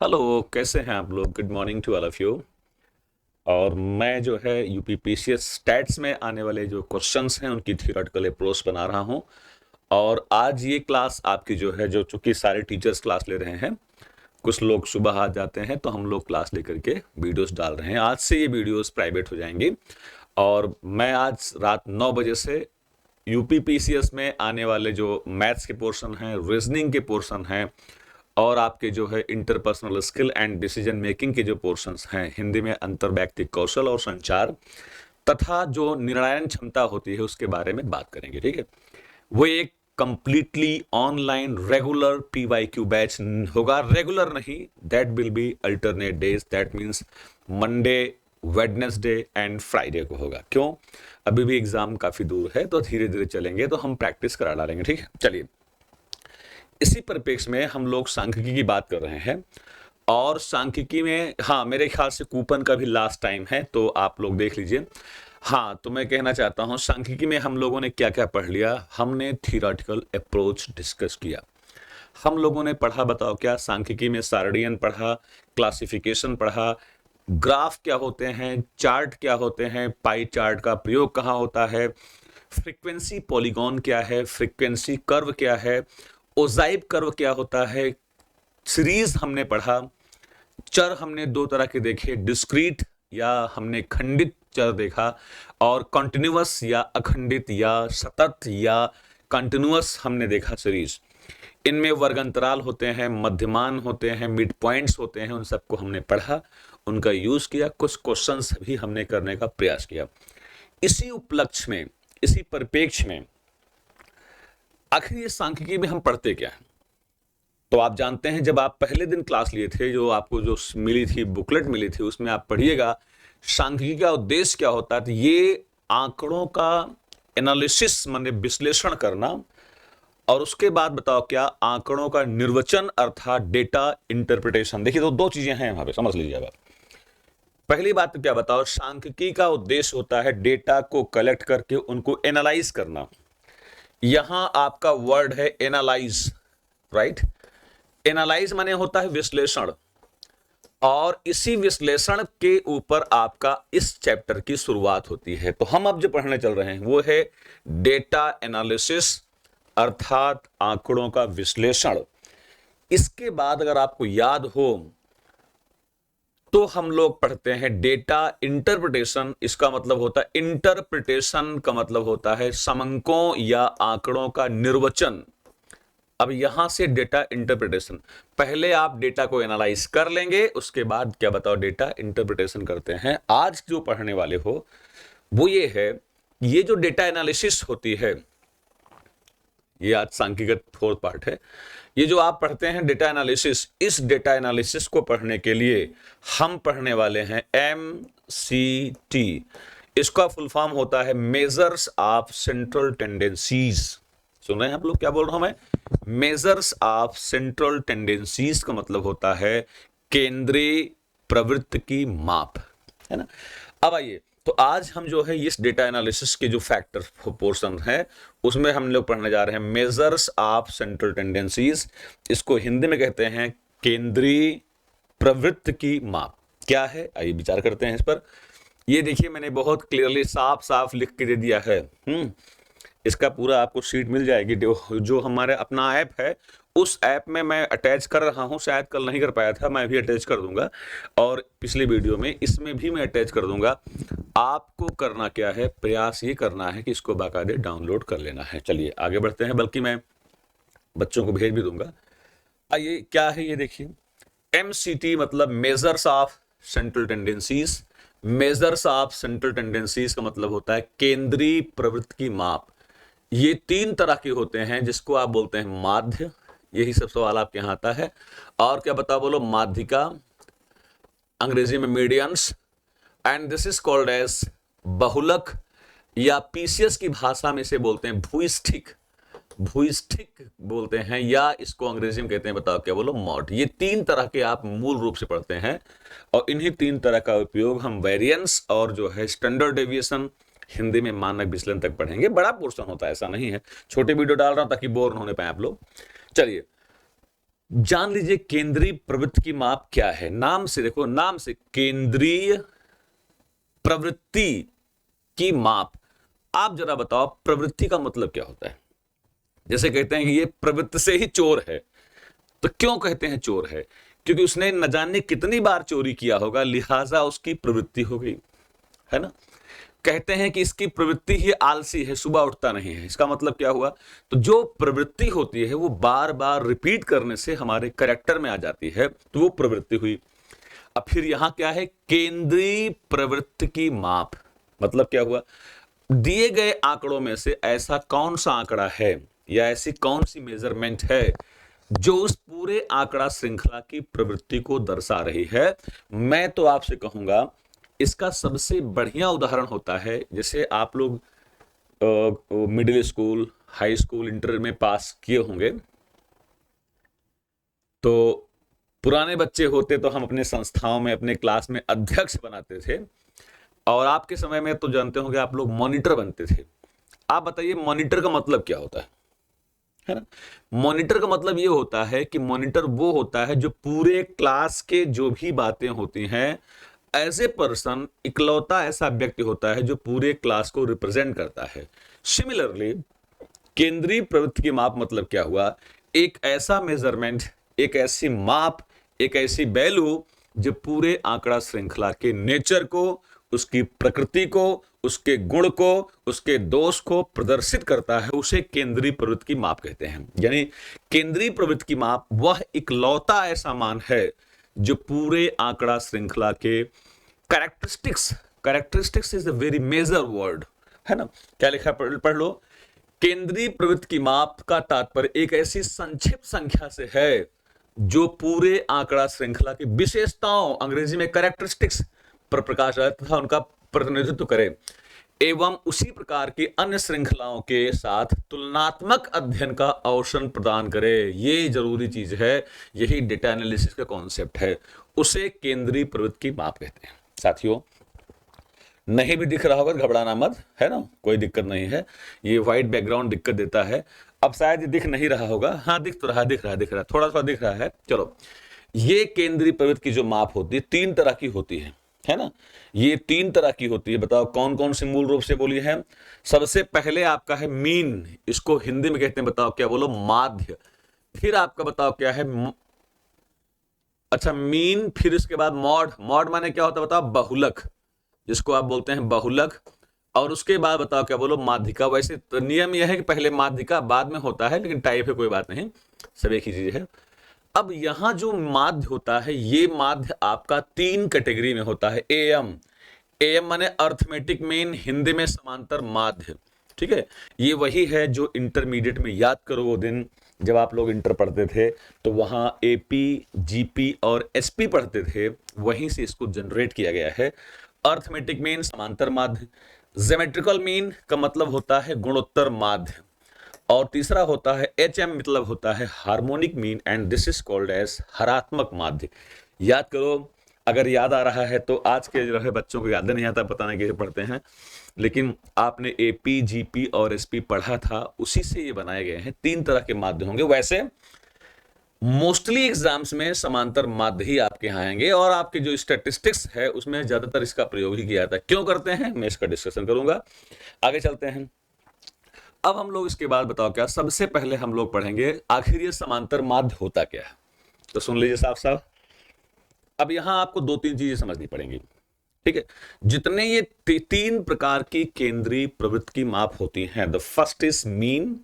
Hello, कैसे हैं आप लोग? Good morning to all of you. और मैं जो है यूपीपीसीएस स्टैट्स में आने वाले जो क्वेश्चंस हैं उनकी थियोरेटिकल अप्रोच बना रहा हूं। और आज ये क्लास आपकी जो है, जो चूंकि सारे टीचर्स क्लास ले रहे हैं, कुछ लोग सुबह आ जाते हैं, तो हम लोग क्लास लेकर के वीडियोस डाल रहे हैं। आज से ये वीडियोस प्राइवेट हो जाएंगी और मैं आज रात 9 बजे से यूपीपीसीएस में आने वाले जो मैथ्स के पोर्शन हैं, रीजनिंग के पोर्शन हैं और आपके जो है interpersonal skill and decision making के जो पोर्शंस हैं, हिंदी में अंतर्वैयक्तिक कौशल और संचार तथा जो निर्णय क्षमता होती है उसके बारे में बात करेंगे। ठीक है, वो एक completely online regular PYQ batch होगा। रेगुलर नहीं, that will be alternate days, that means Monday, Wednesday and Friday को होगा। क्यों? अभी भी एग्जाम काफी दूर है, तो धीरे धीरे चलेंगे, तो हम प्रैक्टिस करा डालेंगे। ठीक है, चलिए। इसी परिप्रेक्ष्य में हम लोग सांख्यिकी की बात कर रहे हैं और सांख्यिकी में हाँ, मेरे ख्याल से कूपन का भी लास्ट टाइम है, तो आप लोग देख लीजिए। हाँ, तो मैं कहना चाहता हूँ सांख्यिकी में हम लोगों ने क्या क्या पढ़ लिया। हमने थियोरेटिकल अप्रोच डिस्कस किया। हम लोगों ने पढ़ा, बताओ क्या? सांख्यिकी में सारणियन पढ़ा, क्लासिफिकेशन पढ़ा, ग्राफ क्या होते हैं, चार्ट क्या होते हैं, पाई चार्ट का प्रयोग कहाँ होता है, फ्रीक्वेंसी पॉलीगॉन क्या है, फ्रीक्वेंसी कर्व क्या है, ओजाइव कर्व क्या होता है, सीरीज हमने पढ़ा, चर हमने दो तरह के देखे, डिस्क्रीट या हमने खंडित चर देखा, और कंटिन्यूअस या अखंडित या सतत या कंटिन्यूअस हमने देखा सीरीज। इनमें वर्ग अंतराल होते हैं, मध्यमान होते हैं, मिड पॉइंट्स होते हैं, उन सबको हमने पढ़ा, उनका यूज किया, कुछ क्वेश्चंस भी हमने करने का प्रयास किया। इसी उपलक्ष्य में, इसी परिप्रेक्ष्य में आखिर ये सांख्यिकी में हम पढ़ते क्या है? तो आप जानते हैं, जब आप पहले दिन क्लास लिए थे, जो आपको जो मिली थी, बुकलेट मिली थी, उसमें आप पढ़िएगा सांख्यिकी का उद्देश्य क्या होता है। तो ये आंकड़ों का एनालिसिस माने विश्लेषण करना, और उसके बाद बताओ क्या, आंकड़ों का निर्वचन अर्थात डेटा इंटरप्रिटेशन। देखिए, तो दो चीजें हैं वहां पे, समझ लीजिएगा। पहली बात तो क्या बताओ, सांख्यिकी का उद्देश्य होता है डेटा को कलेक्ट करके उनको एनालाइज करना। यहां आपका वर्ड है एनालाइज, राइट? एनालाइज माने होता है विश्लेषण, और इसी विश्लेषण के ऊपर आपका इस चैप्टर की शुरुआत होती है। तो हम अब जो पढ़ने चल रहे हैं वो है डेटा एनालिसिस अर्थात आंकड़ों का विश्लेषण। इसके बाद अगर आपको याद हो तो हम लोग पढ़ते हैं डेटा इंटरप्रिटेशन। इसका मतलब होता है, इंटरप्रिटेशन का मतलब होता है समंकों या आंकड़ों का निर्वचन। अब यहां से डेटा इंटरप्रिटेशन, पहले आप डेटा को एनालाइज कर लेंगे, उसके बाद क्या बताओ डेटा इंटरप्रिटेशन करते हैं। आज जो पढ़ने वाले हो वो ये है, ये जो डेटा एनालिसिस होती है, ये आज सांख्यिकी का फोर्थ पार्ट है। ये जो आप पढ़ते हैं डेटा एनालिसिस, इस डेटा एनालिसिस को पढ़ने के लिए हम पढ़ने वाले हैं MCT। इसका फुल फॉर्म होता है मेजर्स ऑफ सेंट्रल टेंडेंसीज। सुन रहे हैं आप लोग क्या बोल रहा हूं मैं? मेजर्स ऑफ सेंट्रल टेंडेंसीज का मतलब होता है केंद्रीय प्रवृत्ति की माप, है ना। अब आइए, तो आज हम जो है इस डेटा एनालिसिस के जो फैक्टर पोर्शन है उसमें हम लोग पढ़ने जा रहे हैं मेजर्स ऑफ सेंट्रल टेंडेंसीज। इसको हिंदी में कहते हैं केंद्रीय प्रवृत्ति की माप। क्या है, आइए विचार करते हैं इस पर। ये देखिए, मैंने बहुत क्लियरली साफ साफ लिख के दे दिया है। इसका पूरा आपको शीट मिल जाएगी, जो हमारे अपना ऐप है उस ऐप में मैं अटैच कर रहा हूं। शायद कल नहीं कर पाया था, मैं भी अटैच कर दूंगा, और पिछले वीडियो में इसमें भी मैं अटैच कर दूंगा। आपको करना क्या है, प्रयास ये करना है कि इसको बाकायदे डाउनलोड कर लेना है। चलिए आगे बढ़ते हैं, बल्कि मैं बच्चों को भेज भी दूंगा। आइए, क्या है ये देखिए, MCT मतलब measures of central tendencies. Measures of central tendencies का मतलब होता है केंद्रीय प्रवृत्ति की माप। ये तीन तरह के होते हैं, जिसको आप बोलते हैं माध्य। यही सब सवाल आपके यहां आता है। और क्या बताओ, बोलो, माध्यिका, अंग्रेजी में medians, and this is called as बहुलक, या पीसीएस की भाषा में इसे बोलते हैं भूइष्ठिक। भूइष्ठिक बोलते हैं, या इसको अंग्रेजी में कहते हैं, बताओ क्या, बोलो, मॉड। ये तीन तरह के आप मूल रूप से पढ़ते हैं, और इन्हीं तीन तरह का उपयोग हम वेरिएंस और जो है स्टैंडर्ड डेविएशन, हिंदी में मानक विचलन तक पढ़ेंगे। बड़ा पोर्शन होता है, ऐसा नहीं है, छोटे वीडियो डाल रहा हूं ताकि बोर न होने पाए आप लोग। चलिए, जान लीजिए केंद्रीय प्रवृत्ति की माप क्या है। नाम से देखो, नाम से केंद्रीय प्रवृत्ति की माप। आप जरा बताओ प्रवृत्ति का मतलब क्या होता है। जैसे कहते हैं कि ये प्रवृत्ति से ही चोर है, तो क्यों कहते हैं चोर है? क्योंकि उसने न जाने कितनी बार चोरी किया होगा, लिहाजा उसकी प्रवृत्ति हो गई, है ना। कहते हैं कि इसकी प्रवृत्ति ही आलसी है, सुबह उठता नहीं है। इसका मतलब क्या हुआ? तो जो प्रवृत्ति होती है वो बार बार रिपीट करने से हमारे कैरेक्टर में आ जाती है, तो वो प्रवृत्ति हुई। अब फिर यहां क्या है? केंद्रीय प्रवृत्ति की माप। मतलब क्या हुआ? दिए गए आंकड़ों में से ऐसा कौन सा आंकड़ा है या ऐसी कौन सी मेजरमेंट है जो उस पूरे आंकड़ा श्रृंखला की प्रवृत्ति को दर्शा रही है। मैं तो आपसे कहूंगा इसका सबसे बढ़िया उदाहरण होता है, जैसे आप लोग middle school, high school, inter में पास किए होंगे, तो पुराने बच्चे होते तो हम अपने संस्थाओं में, अपने क्लास में अध्यक्ष बनाते थे, और आपके समय में तो जानते होंगे आप लोग मॉनिटर बनते थे। आप बताइए मॉनिटर का मतलब क्या होता है ना? मॉनिटर का मतलब ये होता है कि मॉनिटर वो होता है जो पूरे क्लास के जो भी बातें होती हैं, एज ए पर्सन इकलौता ऐसा व्यक्ति होता है जो पूरे क्लास को रिप्रेजेंट करता है। सिमिलरली केंद्रीय प्रवृत्ति की माप मतलब क्या हुआ? एक ऐसा मेजरमेंट, एक ऐसी माप, एक ऐसी वैल्यू जो पूरे आंकड़ा श्रृंखला के नेचर को, उसकी प्रकृति को, उसके गुण को, उसके दोष को प्रदर्शित करता है, उसे केंद्रीय प्रवृत्ति की माप कहते हैं। यानी केंद्रीय प्रवृत्ति की माप वह इकलौता ऐसा मान है जो पूरे आंकड़ा श्रृंखला के characteristics is the very major word, है ना। क्या लिखा पढ़ लो। केंद्रीय प्रवृत्ति की माप का तात्पर्य एक ऐसी संक्षिप्त संख्या से है जो पूरे आंकड़ा श्रृंखला की विशेषताओं, अंग्रेजी में कैरेक्टरिस्टिक्स, पर प्रकाश डाले तथा उनका प्रतिनिधित्व करे, एवं उसी प्रकार की अन्य श्रृंखलाओं के साथ तुलनात्मक अध्ययन का अवसर प्रदान करे। ये जरूरी चीज है, यही डेटा एनालिसिस का कॉन्सेप्ट है, उसे केंद्रीय प्रवृत्ति की माप कहते हैं। साथियों, नहीं भी दिख रहा होगा घबराना मत, है ना, कोई दिक्कत नहीं है। ये व्हाइट बैकग्राउंड दिक्कत देता है। अब शायद ये दिख नहीं रहा होगा, हाँ दिख तो रहा, दिख रहा, थोड़ा सा दिख रहा है। चलो, ये केंद्रीय प्रवृत्ति की जो माप होती है तीन तरह की होती है ना। ये तीन तरह की होती है। बताओ कौन कौन सी मूल रूप से बोली है। सबसे पहले आपका है मीन, इसको हिंदी में कहते हैं, बताओ क्या? बोलो, माध्य। फिर आपका बताओ क्या है? अच्छा, मीन। फिर इसके बाद मॉड। मॉड माने क्या होता है? बताओ, बहुलक, जिसको आप बोलते हैं बहुलक। और उसके बाद बताओ क्या? बोलो, माध्यिका। वैसे तो नियम यह है कि पहले माध्यिका बाद में होता है, लेकिन टाइप है, कोई बात नहीं, सब एक ही चीज है। अब यहां जो माध्य होता है, ये माध्य आपका तीन कैटेगरी में होता है। एएम, एएम माने अर्थमेटिक मीन, हिंदी में समांतर माध्य, ठीक है। ये वही है जो इंटरमीडिएट में, याद करो वो दिन जब आप लोग इंटर पढ़ते थे तो वहां एपी, जीपी और एसपी पढ़ते थे, वहीं से इसको जनरेट किया गया है। अर्थमेटिक मीन, समांतर माध्य। ज्योमेट्रिकल मीन का मतलब होता है गुणोत्तर माध्य। और तीसरा होता है एचएम, मतलब होता है harmonic mean, and this is called as हरात्मक माध्य। याद करो, अगर याद आ रहा है तो। आज के जो है बच्चों को याद नहीं आता, पता नहीं कैसे पढ़ते हैं, लेकिन आपने एपी, जीपी और एसपी पढ़ा था, उसी से ये बनाए गए हैं। तीन तरह के माध्य होंगे। वैसे मोस्टली एग्जाम्स में समांतर माध्य ही आपके यहाँ आएंगे, और आपके जो स्टैटिस्टिक्स है उसमें ज्यादातर इसका प्रयोग ही किया जाता है। क्यों करते हैं, मैं इसका डिस्कशन करूंगा। आगे चलते हैं। अब हम लोग इसके बाद बताओ क्या? सबसे पहले हम लोग पढ़ेंगे आखिर ये समांतर माध्य होता क्या है। तो सुन लीजिए साफ साफ। अब यहां आपको दो तीन चीजें समझनी पड़ेंगी, ठीक है। जितने ये तीन प्रकार की केंद्रीय प्रवृत्ति की माप होती हैं, the first is mean,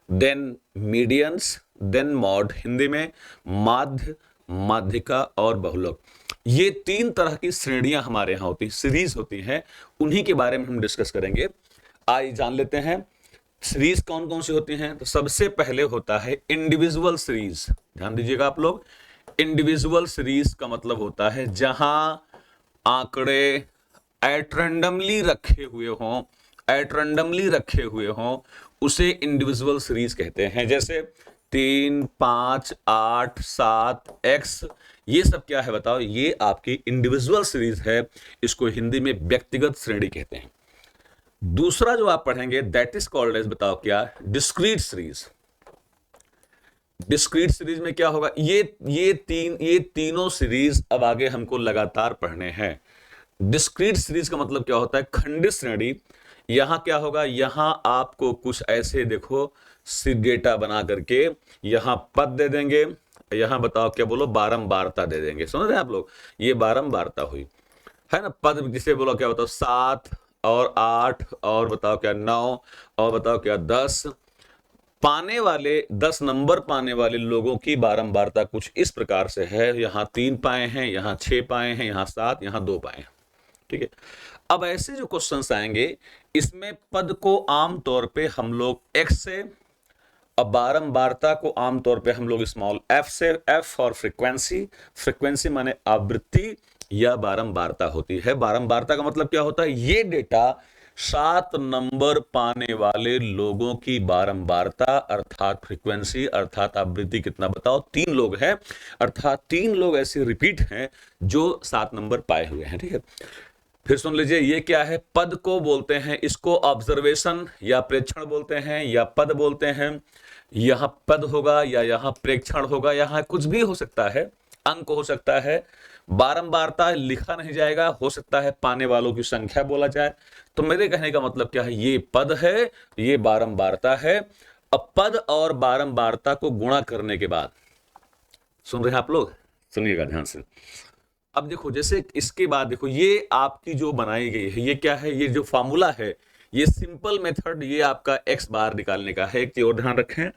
then medians, then mode, Hindi में माध्य, माध्यिका और बहुलक। ये तीन तरह की श्रेणियां हमारे यहां होती हैं, सीरीज होती हैं, उन्हीं के बारे में हम डिस्कस करेंगे। आइए जान लेते हैं सीरीज कौन कौन सी होती हैं। तो सबसे पहले होता है इंडिविजुअल सीरीज। ध्यान दीजिएगा आप लोग, इंडिविजुअल सीरीज का मतलब होता है जहां आंकड़े एट रैंडमली रखे हुए हों, उसे इंडिविजुअल सीरीज कहते हैं। जैसे 3, 5, 8, 7, x, ये सब क्या है बताओ? ये आपकी इंडिविजुअल सीरीज है। इसको हिंदी में व्यक्तिगत श्रेणी कहते हैं। दूसरा जो आप पढ़ेंगे दैट इज कॉल्ड एज, बताओ क्या? Discrete series. डिस्क्रीट सीरीज में क्या होगा, ये तीनों सीरीज अब आगे हमको लगातार पढ़ने हैं। डिस्क्रीट सीरीज का मतलब क्या होता है, खंडित श्रेणी। यहां क्या होगा, यहां आपको कुछ ऐसे देखो डेटा बना करके यहां पद दे देंगे, यहां बताओ क्या बोलो, बारंबारता दे देंगे। समझ रहे हैं आप लोग, ये बारंबारता हुई है ना। पद जिसे बोलो क्या बताओ, 7 और 8 और बताओ क्या 9 और बताओ क्या 10। पाने वाले 10 नंबर पाने वाले लोगों की बारंबारता कुछ इस प्रकार से है, यहां 3 पाए हैं, यहां 6 पाए हैं, यहां 7, यहां 2 पाए हैं। ठीक है। अब ऐसे जो क्वेश्चंस आएंगे, इसमें पद को आमतौर पे हम लोग एक्स से, अब बारंबारता को आमतौर पे हम लोग स्मॉल एफ से, एफ और फ्रीक्वेंसी, फ्रीक्वेंसी माने आवृत्ति या बारंबारता होती है। बारंबारता का मतलब क्या होता है, ये डेटा 7 नंबर पाने वाले लोगों की बारंबारता अर्थात फ्रीक्वेंसी अर्थात आवृत्ति कितना बताओ, 3 लोग हैं, अर्थात 3 लोग ऐसे रिपीट हैं जो 7 नंबर पाए हुए हैं। ठीक है, फिर सुन लीजिए, ये क्या है, पद को बोलते हैं, इसको ऑब्जर्वेशन या प्रेक्षण बोलते हैं या पद बोलते हैं। यहां पद होगा या यहां प्रेक्षण होगा, यहां कुछ भी हो सकता है, अंक हो सकता है, बारंबारता लिखा नहीं जाएगा, हो सकता है पाने वालों की संख्या बोला जाए। तो मेरे कहने का मतलब क्या है, ये पद है, ये बारंबारता है। अब पद और बारंबारता को गुणा करने के बाद, सुन रहे हैं आप लोग, सुनिएगा ध्यान से। अब देखो, जैसे इसके बाद देखो, ये आपकी जो बनाई गई है, ये क्या है, ये जो फॉर्मूला है, ये सिंपल मेथड, ये आपका एक्स बार निकालने का है। एक चीज और ध्यान रखें,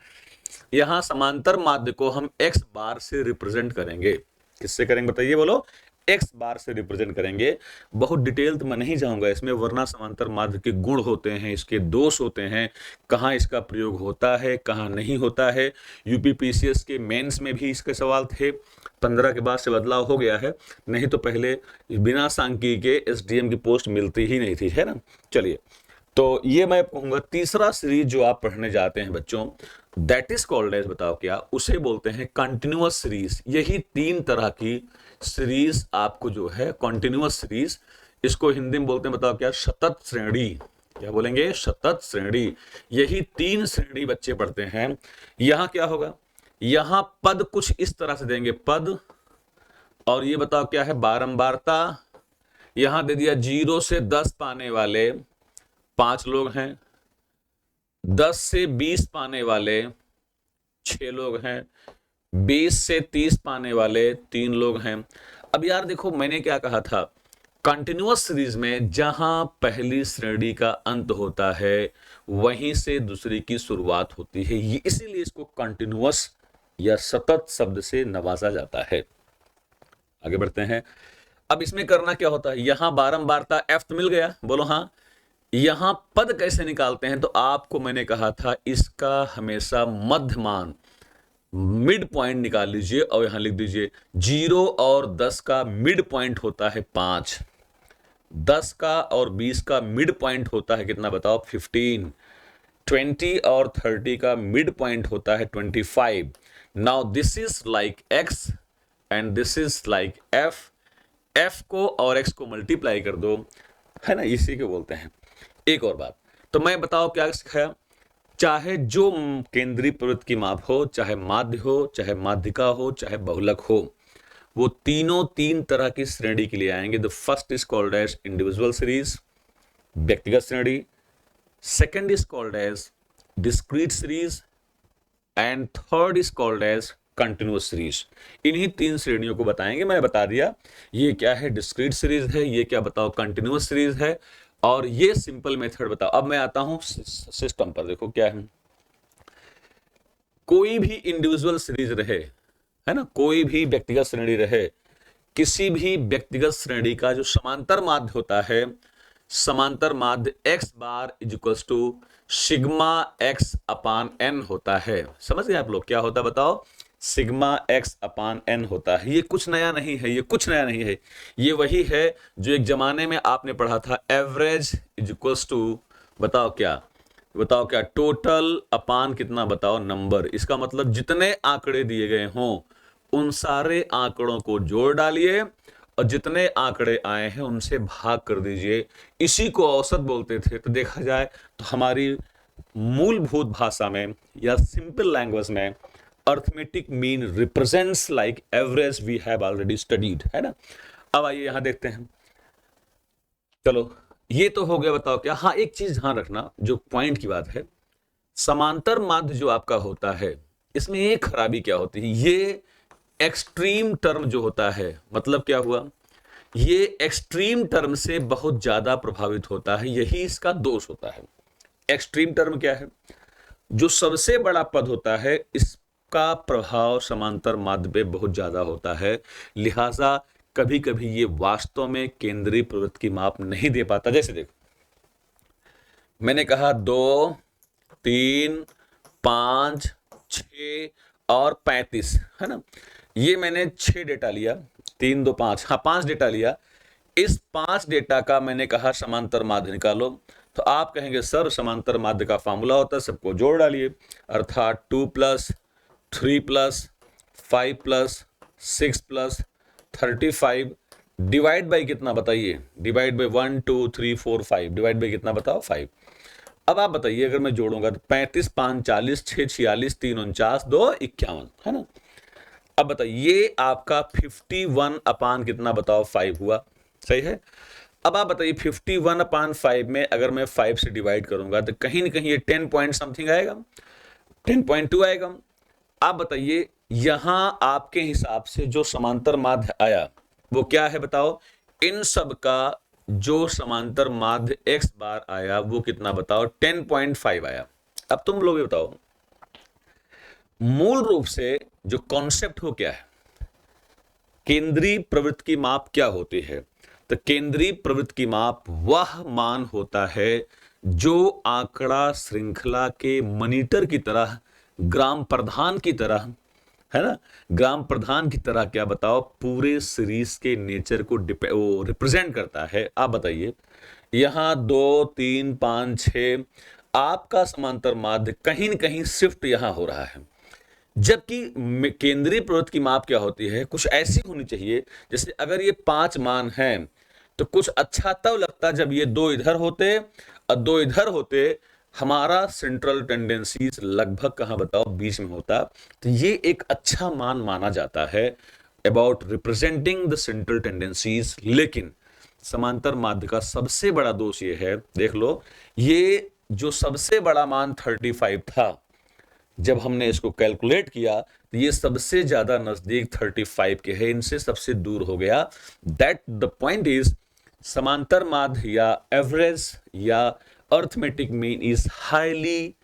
यहां समांतर माध्य को हम एक्स बार से रिप्रेजेंट करेंगे। किससे करेंगे बताइए, बोलो, एक्स बार से रिप्रेजेंट करेंगे। बहुत डिटेल तो मैं नहीं जाऊंगा इसमें, वरना समांतर माध्य के गुण होते हैं, इसके दोष होते हैं, कहाँ इसका प्रयोग होता है कहाँ नहीं होता है। यूपीपीसीएस के मेंस में भी इसके सवाल थे, 15 के बाद से बदलाव हो गया है, नहीं तो पहले बिना सांख्यिकी के एसडीएम की पोस्ट मिलती ही नहीं थी, है ना। चलिए, तो ये मैं कहूंगा तीसरा सीरीज जो आप पढ़ने जाते हैं बच्चों, दैट इज कॉल्ड एज, बताओ क्या उसे बोलते हैं, कंटिन्यूअस सीरीज। यही 3 तरह की सीरीज आपको जो है कंटिन्यूअस सीरीज, इसको हिंदी में बोलते हैं, बताओ क्या, सतत श्रेणी। क्या बोलेंगे, सतत श्रेणी। यही 3 श्रेणी बच्चे पढ़ते हैं। यहां क्या होगा, यहां पद कुछ इस तरह से देंगे, पद, और ये बताओ क्या है, बारंबारता। यहां दे दिया 0 से 10 पाने वाले 5 लोग हैं, 10 से 20 पाने वाले 6 लोग हैं, 20 से 30 पाने वाले 3 लोग हैं। अब यार देखो, मैंने क्या कहा था, कंटिन्यूअस सीरीज में जहां पहली श्रेणी का अंत होता है वहीं से दूसरी की शुरुआत होती है, ये इसीलिए इसको कंटिन्यूअस या सतत शब्द से नवाजा जाता है। आगे बढ़ते हैं। अब इसमें करना क्या होता है, यहां बारंबारता एफ तो मिल गया, बोलो हाँ। यहां पद कैसे निकालते हैं, तो आपको मैंने कहा था इसका हमेशा मध्यमान मिड पॉइंट निकाल लीजिए और यहां लिख दीजिए 0 और 10 का मिड पॉइंट होता है 5, 10 का और 20 का मिड पॉइंट होता है कितना बताओ, 15, 20 और 30 का मिड पॉइंट होता है 25। Now this is like x and this is like f। f को और x को मल्टीप्लाई कर दो, है ना, इसी को बोलते हैं। एक और बात, तो मैं बताओ क्या सिखाया, चाहे जो केंद्रीय प्रवृत्त की माप हो, चाहे माध्य हो, चाहे माध्यिका हो, चाहे बहुलक हो, वो तीनों 3 तरह की श्रेणी के लिए आएंगे। The first is called as individual series, व्यक्तिगत श्रेणी। Second is called as discrete series and third is called as continuous series. इन्हीं 3 श्रेणियों को बताएंगे। मैंने बता दिया ये क्या है, डिस्क्रीट सीरीज है, ये क्या बताओ, कंटिन्यूअस सीरीज है, और ये सिंपल मेथड बताओ। अब मैं आता हूं सिस्टम पर, देखो क्या है, कोई भी इंडिविजुअल सीरीज रहे, है ना, कोई भी व्यक्तिगत श्रेणी रहे, किसी भी व्यक्तिगत श्रेणी का जो समांतर माध्य होता है, समांतर माध्य x bar is equals to sigma x upon n होता है। समझ गए आप लोग, क्या होता है बताओ, सिग्मा x अपान n होता है। ये कुछ नया नहीं है, ये कुछ नया नहीं है, ये वही है जो एक जमाने में आपने पढ़ा था, एवरेज इज इक्वल्स टू बताओ क्या, बताओ क्या, टोटल अपान कितना बताओ, नंबर। इसका मतलब जितने आंकड़े दिए गए हों उन सारे आंकड़ों को जोड़ डालिए और जितने आंकड़े आए हैं उनसे भाग कर दीजिए। इसी को औसत बोलते थे। तो देखा जाए तो हमारी मूलभूत भाषा में या सिंपल लैंग्वेज में arithmetic mean represents like average we have already studied, है ना। अब आइए यहां देखते हैं। चलो ये तो हो गया, बताओ क्या। हाँ, एक चीज ध्यान रखना जो पॉइंट की बात है, समांतर माध्य जो आपका होता है इसमें एक खराबी क्या होती है, ये एक्सट्रीम टर्म जो होता है, मतलब क्या हुआ, ये एक्सट्रीम टर्म से बहुत ज्यादा प्रभावित होता है, यही इसका दोष होता है। एक्सट्रीम टर्म क्या है, जो सबसे बड़ा पद होता है इसका प्रभाव समांतर माध्य पे बहुत ज्यादा होता है, लिहाजा कभी कभी ये वास्तव में केंद्रीय प्रवृत्ति की माप नहीं दे पाता। जैसे देखो मैंने कहा 2, 3, 5, 6 और 35, है ना। ये मैंने 6 डेटा लिया, 3, 2, 5, हाँ 5 डेटा लिया। इस 5 डेटा का मैंने कहा समांतर माध्य निकालो, तो आप कहेंगे सर समांतर माध्य का फॉर्मूला होता है सबको जोड़ डालिए, अर्थात 2 + 3 + 5 + 6 + 35 डिवाइड बाई कितना बताइए, डिवाइड बाई 1 2 3 4 5, डिवाइड बाई कितना बताओ 5। अब आप बताइए अगर मैं जोड़ूंगा तो 35 5 40, 6 46, 3 49, 2 51, है ना। अब बताइए ये आपका 51 अपान कितना बताओ 5 हुआ, सही है। अब आप बताइए 51 अपान 5 में अगर मैं 5 से डिवाइड करूंगा तो कहीं ना कहीं ये 10 पॉइंट समथिंग आएगा, 10.2 आएगा। आप बताइए यहां आपके हिसाब से जो समांतर माध्य आया वो क्या है बताओ, इन सब का जो समांतर माध्य x बार आया वो कितना बताओ, 10.5 आया। अब तुम लोग ये बताओ मूल रूप से जो कॉन्सेप्ट हो क्या है, केंद्रीय प्रवृत्ति की माप क्या होती है। तो केंद्रीय प्रवृत्ति की माप वह मान होता है जो आंकड़ा श्रृंखला के मॉनिटर की तरह, ग्राम प्रधान की तरह, है ना, ग्राम प्रधान की तरह क्या बताओ पूरे सीरीज के नेचर को रिप्रेजेंट करता है। आप बताइए यहां 2 3 5 6 आपका समांतर माध्य कहीं न कहीं शिफ्ट यहां हो रहा है, जबकि केंद्रीय प्रवृत्ति की माप क्या होती है, कुछ ऐसी होनी चाहिए जैसे अगर ये 5 मान हैं तो कुछ अच्छा तब लगता जब ये 2 इधर होते और 2 इधर होते, हमारा सेंट्रल टेंडेंसीज लगभग कहां बताओ बीच में होता, तो ये एक अच्छा मान माना जाता है about representing the central tendencies. लेकिन समांतर माध्य का सबसे बड़ा दोष ये है, देख लो ये जो सबसे बड़ा मान 35 था, जब हमने इसको कैलकुलेट किया तो ये सबसे ज्यादा नजदीक 35 के है, इनसे सबसे दूर हो गया। दैट द पॉइंट इज समांतर माध्य या एवरेज या arithmetic mean is highly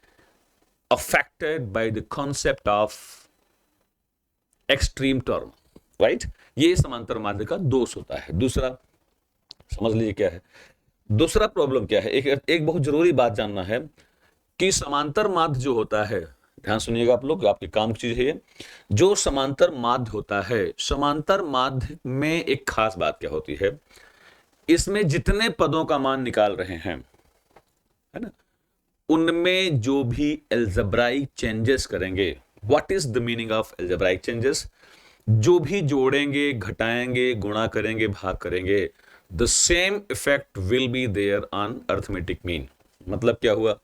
affected by the concept of extreme term, right. ये समांतर माध्य का दोष होता है। दूसरा समझ लीजिए क्या है, दूसरा प्रॉब्लम क्या है, एक बहुत जरूरी बात जानना है कि समांतर माध्य जो होता है, ध्यान सुनिएगा आप लोग, आपके काम की चीज है ये, जो समांतर माध्य होता है, समांतर माध्य में एक खास बात क्या होती है, इसमें जितने पदों का मान निकाल रहे हैं, है ना, उनमें जो भी एल्जेब्राइक चेंजेस करेंगे, what is the meaning of algebraic changes, जो भी जोड़ेंगे घटाएंगे गुणा करेंगे भाग करेंगे, the same effect will be there on arithmetic mean. मतलब क्या हुआ,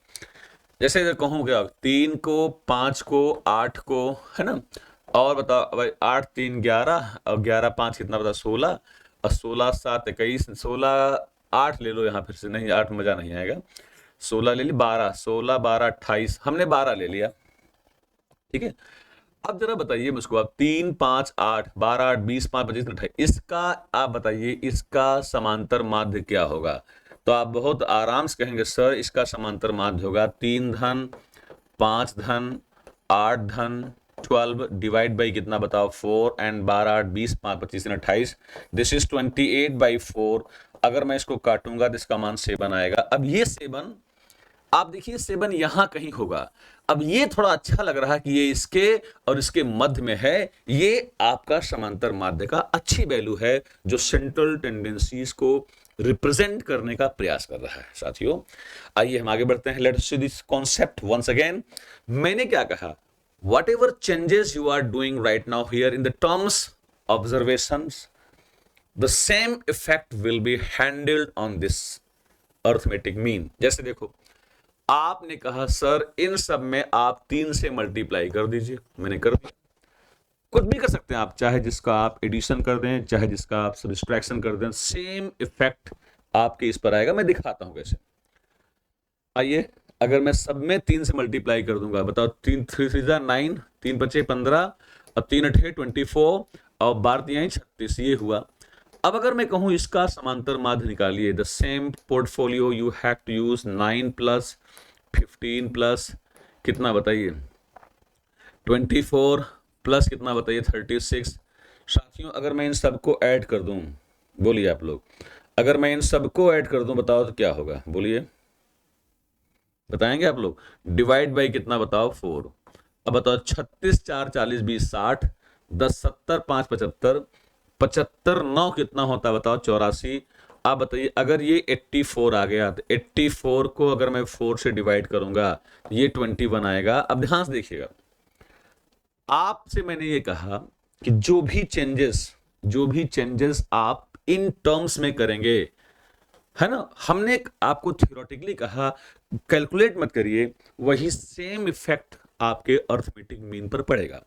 जैसे अगर कहूँ क्या 3 को 5 को 8 को, है ना, और बताओ भाई 8 3 11 और 11 5 कितना बता 16 और 16 7 21, 16 8 ले लो यहाँ फिर से, नहीं 8 मजा नहीं आएगा, 16 ले ली 12, 16 12 28, हमने 12 ले लिया, ठीक है। अब जरा बताइए मुझको आप 3 5 8 12 8 20 5 25 28, इसका आप बताइए इसका समांतर माध्य क्या होगा। तो आप बहुत आराम से कहेंगे सर इसका समांतर माध्य होगा 3 धन 5 धन 8 धन 12 डिवाइड बाई कितना बताओ 4 एंड 12 8 20 5 25 28, दिस इज 28/4। अगर मैं इसको काटूंगा तो इसका मान 7 आएगा। अब ये 7 आप देखिए 7 यहां कहीं होगा। अब ये थोड़ा अच्छा लग रहा है कि ये इसके और इसके मध्य में है, ये आपका समांतर माध्य का अच्छी वैल्यू है जो सेंट्रल टेंडेंसीज को रिप्रेजेंट करने का प्रयास कर रहा है। साथियों आइए हम आगे बढ़ते हैं, let's see this concept once again. मैंने क्या कहा, whatever changes you are doing right now here in the terms observations, the same effect will be handled on this arithmetic mean. जैसे देखो आपने कहा सर इन सब में आप 3 से मल्टीप्लाई कर दीजिए, मैंने कर दिया। कुछ भी कर सकते हैं आप, चाहे जिसका आप एडिशन कर दें, चाहे जिसका आप सब्ट्रैक्शन कर दें, सेम इफेक्ट आपके इस पर आएगा। मैं दिखाता हूं कैसे। आइए, अगर मैं सब में 3 से मल्टीप्लाई कर दूंगा, बताओ, 3 3 3 9, 3 5 15 और 3 8 24 और 12 3 36, ये हुआ। अब अगर मैं कहूं इसका समांतर माध्य निकालिए, the same portfolio you have to use 9 plus 15 plus कितना बताइए 24 प्लस कितना बताइए 36। साथियों, अगर मैं इन सबको ऐड कर दूं, बोलिए आप लोग, अगर मैं इन सबको ऐड कर दूं, बताओ तो क्या होगा, बोलिए, बताएंगे आप लोग। डिवाइड बाई कितना बताओ 4। अब बताओ 36 4 40 20 60, 10 70 5 75, 75 9 कितना होता बताओ 84। आप बताइए, अगर ये 84 आ गया तो 84 को अगर मैं 4 से डिवाइड करूंगा तो ये 21 आएगा। अब ध्यान से देखिएगा, आपसे मैंने ये कहा कि जो भी चेंजेस आप इन टर्म्स में करेंगे, है ना, हमने आपको थियोरेटिकली कहा कैलकुलेट मत करिए, वही सेम इफेक्ट आपके अर्थमेटिक मीन पर पड़ेगा।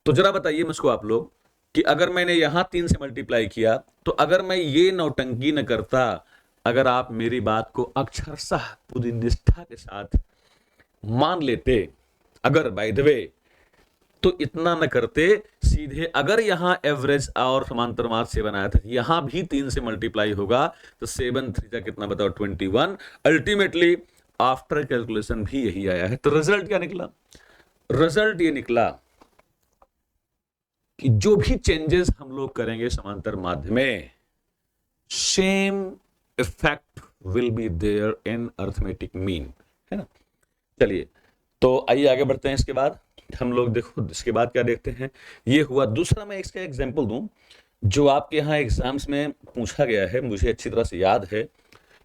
तो जरा बताइए मुझको आप लोग कि अगर मैंने यहां 3 से मल्टीप्लाई किया, तो अगर मैं ये नौटंकी न करता, अगर आप मेरी बात को अक्षरशः पूरी निष्ठा के साथ मान लेते, अगर बाय द वे, तो इतना न करते, सीधे अगर यहां एवरेज और समांतर मार्ग से बनाया था, यहां भी 3 से मल्टीप्लाई होगा, तो 7 3 का कितना बताओ 21। अल्टीमेटली आफ्टर कैलकुलेशन भी यही आया है। तो रिजल्ट क्या निकला? रिजल्ट ये निकला कि जो भी चेंजेस हम लोग करेंगे समांतर माध्य में, same effect will be there in arithmetic mean, है ना। चलिए, तो आइए आगे बढ़ते हैं। इसके बाद हम लोग देखो, इसके बाद क्या देखते हैं, ये हुआ। दूसरा मैं इसका एग्जांपल दूं जो आपके यहाँ एग्जाम्स में पूछा गया है, मुझे अच्छी तरह से याद है,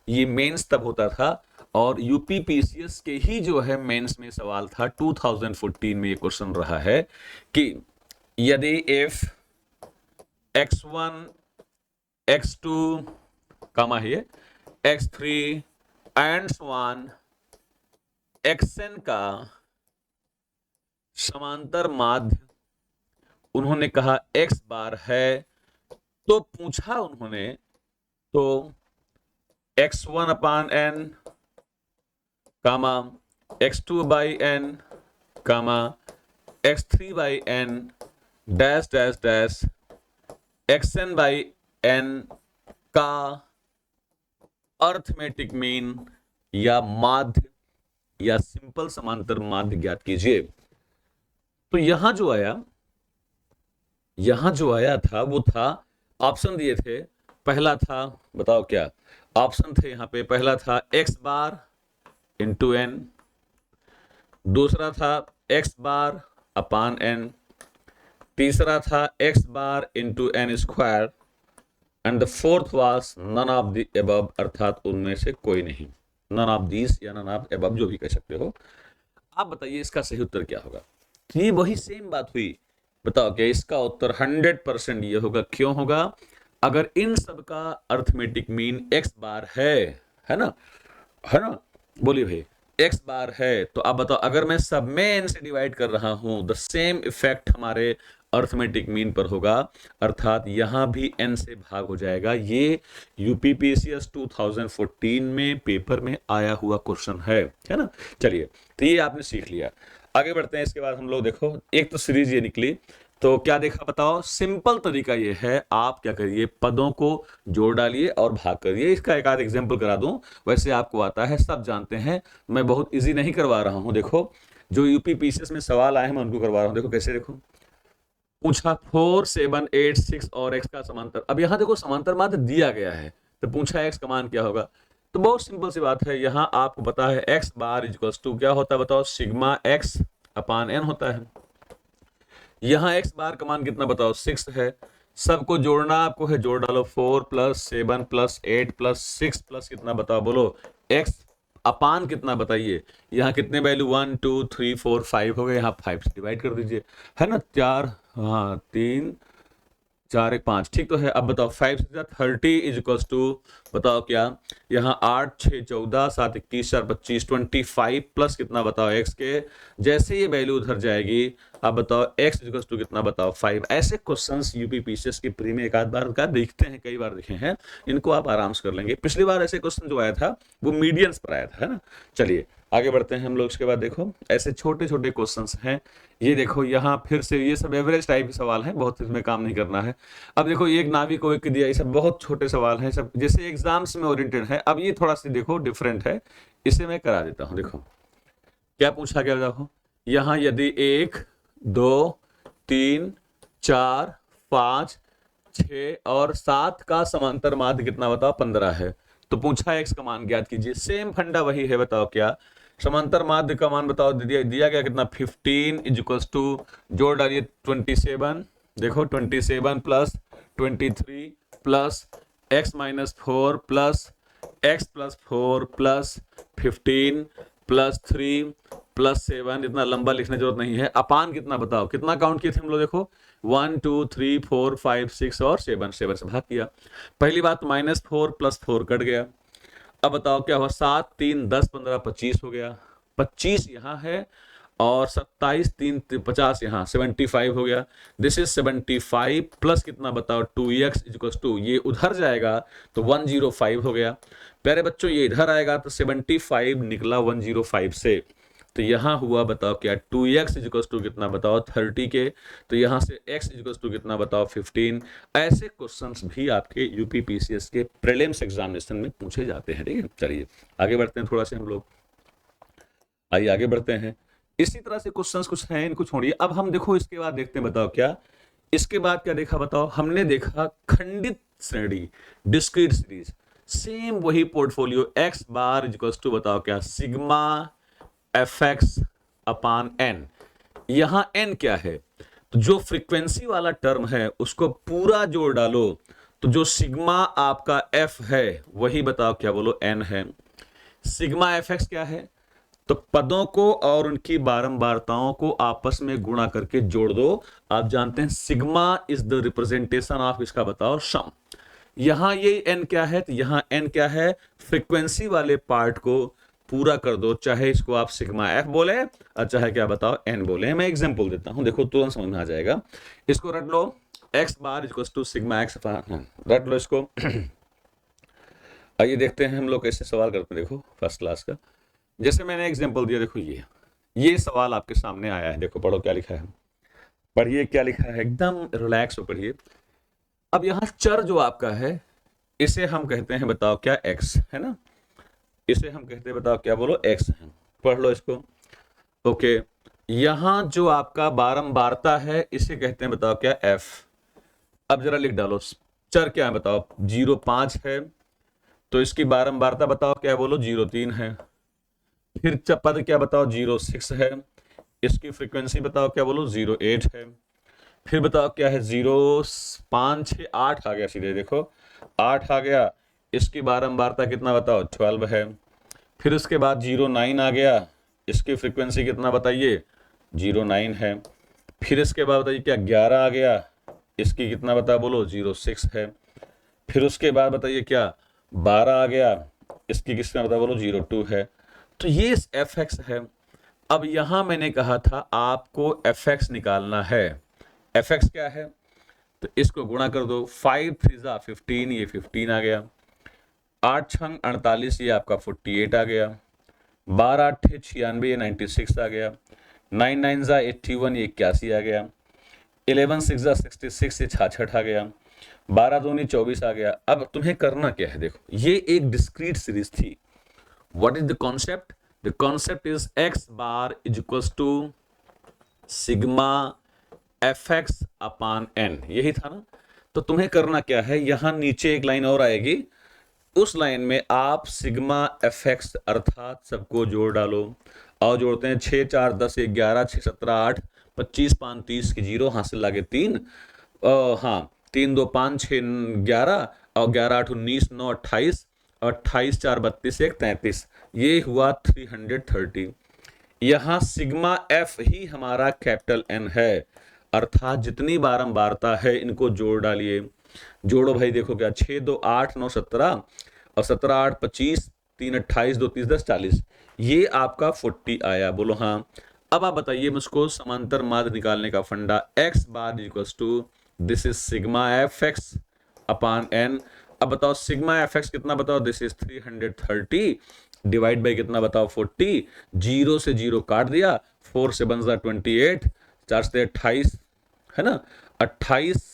ये मेंस तब होता था और यूपी पीसीएस के ही जो है मेंस में सवाल था। 2014 में ये क्वेश्चन रहा है कि यदि इफ x1 x2 कामा है x3 and so on xn का समांतर माध्य उन्होंने कहा x बार है, तो पूछा उन्होंने, तो x1 upon n comma x2 by n comma x3 by n dash dash dash xn by n का अर्थमेटिक मीन या माध्य या सिंपल समांतर माध्य ज्ञात कीजिए। तो यहां जो आया था वो था, ऑप्शन दिए थे, पहला था, बताओ क्या ऑप्शन थे यहां पे, पहला था x बार इंटू n, दूसरा था x बार अपान n, तीसरा था x bar into n square, and the fourth was none of the above, अर्थात उनमें से कोई नहीं, नन ऑफ दीस या नन ऑफ अबव, जो भी कह सकते हो। आप बताइए इसका सही उत्तर क्या होगा। ये वही सेम बात हुई, बताओ क्या इसका उत्तर 100% ये होगा। क्यों होगा? अगर इन सब का अर्थमेटिक मीन x बार है ना, है ना, बोलिए भाई, x बार है, तो आप बताओ अगर मैं सब में n से डिवाइड कर रहा हूं, द सेम इफेक्ट हमारे अर्थमेटिक मीन पर होगा, अर्थात यहां भी n से भाग हो जाएगा। ये यूपीपीसीएस 2014 में पेपर में आया हुआ क्वेश्चन है ना। चलिए, तो ये आपने सीख लिया। आगे बढ़ते हैं। इसके बाद हम लोग देखो, एक तो सीरीज ये निकली, तो क्या देखा बताओ। सिंपल तरीका ये है, आप क्या करिए, पदों को जोड़ डालिए और भाग करिए। इसका एक आध एग्जांपल करा दूं, वैसे आपको आता है, सब जानते हैं, मैं बहुत इजी नहीं करवा रहा हूं। देखो, जो यूपी पीसीएस में सवाल आए हैं मैं उनको करवा रहा हूं। देखो कैसे, देखो पूछा 4 7 8 6 और x का समांतर। अब यहां देखो समांतर माध्य दिया गया है, तो पूछा x का मान क्या होगा। तो बहुत सिंपल सी बात है, यहां आपको पता है x बार इक्वल्स टू क्या होता है बताओ, सिग्मा x अपान n होता है। यहां x बार का मान कितना बताओ 6 है। सबको जोड़ना आपको है, जोड़ डालो, 4 प्लस 7 प्लस 8 प्लस 6 प्लस कितना बताओ, बोलो x अपान कितना बताइए। यहाँ कितने वैल्यू 1 2 3 4 5 हो गए, यहाँ 5 से डिवाइड कर दीजिए, है ना, 4 हाँ 3 4 1 5, ठीक तो है। अब बताओ 5 से 30 इज इक्वल्स टू, बताओ क्या, यहाँ 8 6 14 7 21 4 25 25 प्लस कितना बताओ x के। जैसे ये वैल्यू उधर जाएगी अब बताओ x इक्वल टू कितना, बताओ 5। ऐसे क्वेश्चंस यूपीपीसीएस की प्री में एक आध बार का देखते हैं, कई बार देखे हैं, इनको आप आराम से कर लेंगे। पिछली बार ऐसे क्वेश्चन जो आया था वो मीडियंस पर आया था, है ना। चलिए आगे बढ़ते हैं हम लोग। इसके बाद देखो ऐसे छोटे छोटे क्वेश्चंस हैं, ये देखो यहाँ फिर से ये सब एवरेज टाइप के सवाल हैं, बहुत इसमें काम नहीं करना है। अब देखो एक नाभिक को एक दिया, ये सब बहुत छोटे सवाल हैं, सब जैसे एग्जाम्स में ओरिएंटेड है। अब ये थोड़ा सा देखो डिफरेंट है, इसे मैं करा देता हूँ। देखो क्या पूछा गया, देखो यहाँ यदि 1 2 3 4 5 6 और 7 का समांतर माध्य कितना, बताओ 15 है। तो पूछा x का मान ज्ञात कीजिए। सेम फंडा वही है, बताओ क्या, समांतर माध्य का मान बताओ, दिया गया कितना 15 इज इक्वल्स टू, जोड़ डालिए 27, देखो 27 plus 23 plus x minus 4 plus x plus 4 plus 15 plus 3 plus 7, इतना लंबा लिखने की जरूरत नहीं है। अपान कितना, बताओ कितना काउंट किए थे हम लोग, देखो 1 2 3 4 5 6 और 7 से भाग किया। पहली बात -4 प्लस 4 कट गया। अब बताओ क्या हुआ, 7 3 10 15 25 हो गया, 25 यहाँ है और 27 3 50 यहाँ 75 हो गया। दिस इज 75 प्लस कितना, बताओ 2x इक्वल्स टू, ये उधर जाएगा तो 105 हो गया। प्यारे बच्चों ये इधर आएगा तो 75 निकला 105 से, तो यहाँ हुआ बताओ क्या 2x इक्वल्स टू कितना, बताओ 30 के, तो यहाँ से x इक्वल्स टू कितना, बताओ 15। ऐसे क्वेश्चंस भी आपके यूपीपीसीएस के प्रीलिम्स एग्जामिनेशन में पूछे जाते हैं, ठीक है। चलिए आगे बढ़ते हैं थोड़ा से हम लोग, आइए आगे बढ़ते हैं। इसी तरह से क्वेश्चंस कुछ हैं, इनको छोड़िए। अब हम देखो इसके बाद देखते हैं, बताओ क्या, इसके बाद क्या देखा, बताओ हमने देखा खंडित श्रेणी, डिस्क्रीट सीरीज। सेम वही portfolio, x bar equals to, बताओ क्या, सिग्मा fx अपान n। यहां n क्या है, तो जो फ्रीक्वेंसी वाला टर्म है उसको पूरा जोड़ डालो, तो जो सिग्मा आपका f है वही बताओ क्या, बोलो n है। सिग्मा fx क्या है, तो पदों को और उनकी बारंबारताओं को आपस में गुणा करके जोड़ दो। आप जानते हैं sigma is the representation of इसका, बताओ सम। यहां ये n क्या है, तो यहां n क्या है, फ्रीक्वेंसी वाले पार्ट को पूरा कर दो, चाहे इसको आप सिग्मा f बोले और चाहे क्या, बताओ n बोले। मैं एग्जांपल देता हूं, देखो तुरंत समझ में आ जाएगा। इसको रट लो, x bar equals to sigma x, रट लो इसको। आइए देखते हैं हम लोग कैसे सवाल करते हैं, देखो फर्स्ट क्लास का। जैसे मैंने एग्जांपल दिया, देखो ये सवाल आपके सामने आया है, देखो पढ़ो क्या लिखा है, पढ़िए क्या लिखा है, एकदम रिलैक्स हो पढ़िए। अब यहाँ चर जो आपका है इसे हम कहते हैं, बताओ क्या, x है ना, इसे हम कहते हैं, बताओ क्या, बोलो x है। पढ़ लो इसको, ओके। यहां जो आपका बारंबारता है इसे कहते हैं, बताओ क्या, f। अब जरा लिख डालो, चर क्या है, बताओ 0.5 है, तो इसकी बारंबारता बताओ क्या है, बोलो 0.3 है। फिर पद क्या, बताओ 0.6 है, इसकी फ्रीक्वेंसी बताओ क्या, बोलो 0.8 है। फिर बताओ क्या है, 0.5 6 8 आ गया, सीधे देखो 8 आ गया, इसकी बारंबारता कितना, बताओ 12 है। फिर उसके बाद 0.9 आ गया, इसकी फ्रीक्वेंसी कितना बताइए, 0.9 है। फिर इसके बाद बताइए क्या, 11 आ गया, इसकी कितना बताओ, बोलो 0.6 है। फिर उसके बाद बताइए क्या, 12 आ गया, इसकी कितना बताओ, बोलो 0.2 है। तो ये fx है। अब यहां मैंने कहा था आपको fx निकालना है, fx क्या है, तो इसको गुणा कर दो, 5 3 15, ये 15 आ गया, 8 छंग 48, ये आपका 48 आ गया, 12 8 96, ये 96 आ गया, 9 9 81, ये 81 आ गया, 11 6 66, ये 66 आ गया, 12 2 24 आ गया। अब तुम्हें करना क्या है, देखो ये एक डिस्क्रीट सीरीज थी। What is the concept, the concept is x bar is equals to sigma fx upon n, यही था ना। तो तुम्हें करना क्या है, यहां नीचे एक लाइन और आएगी, उस लाइन में आप सिग्मा fx अर्थात सबको जोड़ डालो, और जोड़ते हैं 6 4 10 11 6 17 8 25 5 30 की 0 हासिल लागे 3, हाँ 3 2 5 6 11 और 11 8 19 9 28 28 4 32 1 33, ये हुआ 330। यहाँ सिग्मा f ही हमारा कैपिटल N है, अर्थात जितनी बारंबारता है इनको जोड़ डालिए। जोड़ो भाई, देखो क्या, 6 2 8 9 17 और 17 8 25 3 28 2 30 10 40, ये आपका 40 आया, बोलो हाँ। अब आप बताइए मुझको समांतर माध्य निकालने का फंडा, x bar equals to this is sigma F X upon N. अब बताओ सिग्मा एफ एक्स कितना, बताओ दिस इज 330 डिवाइड बाई कितना बताओ 40, जीरो से जीरो काट दिया, 4 से बन जाए 28, 4 से 28 है ना, 28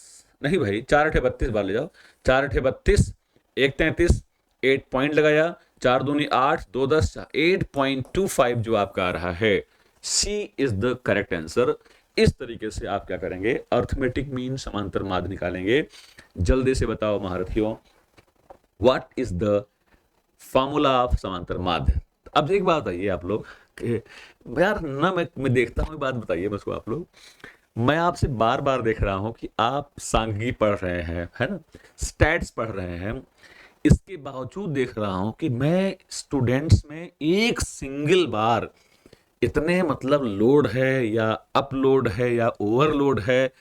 नहीं भाई 4 अठे 32 बार ले जाओ, 4 अठे 32, 1 33, 8 पॉइंट लगाया, 4 दूनी 8, 2 10, 8.25 जो आपका आ रहा है, सी इज द करेक्ट आंसर। इस तरीके से आप क्या करेंगे, अर्थमेटिक मीन समांतर माध्य निकालेंगे। जल्दी से बताओ महारथियों, what is the formula of समांतर माध्य। अब एक बात बताइए आप लोग यार ना, मैं देखता हूँ, बात बताइए मुझको आप लोग, मैं आपसे बार बार देख रहा हूं कि आप सांख्यिकी पढ़ रहे हैं, है ना, स्टैट्स पढ़ रहे हैं, इसके बावजूद देख रहा हूं कि मैं स्टूडेंट्स में एक सिंगल बार इतने मतलब लोड है या अपलोड है या ओवरलोड है